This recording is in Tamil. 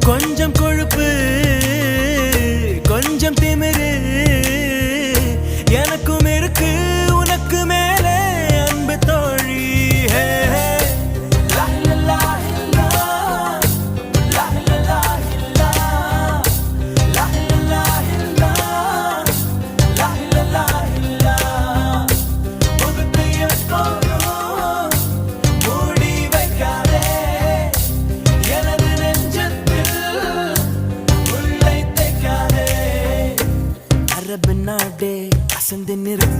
கொஞ்சம் கொழுப்பு கொஞ்சம் திமிரு எனக்கும் இருக்கு உனக்கு மேலே அன்பு தோழி. அரபு நாடே அசந்து நிற்க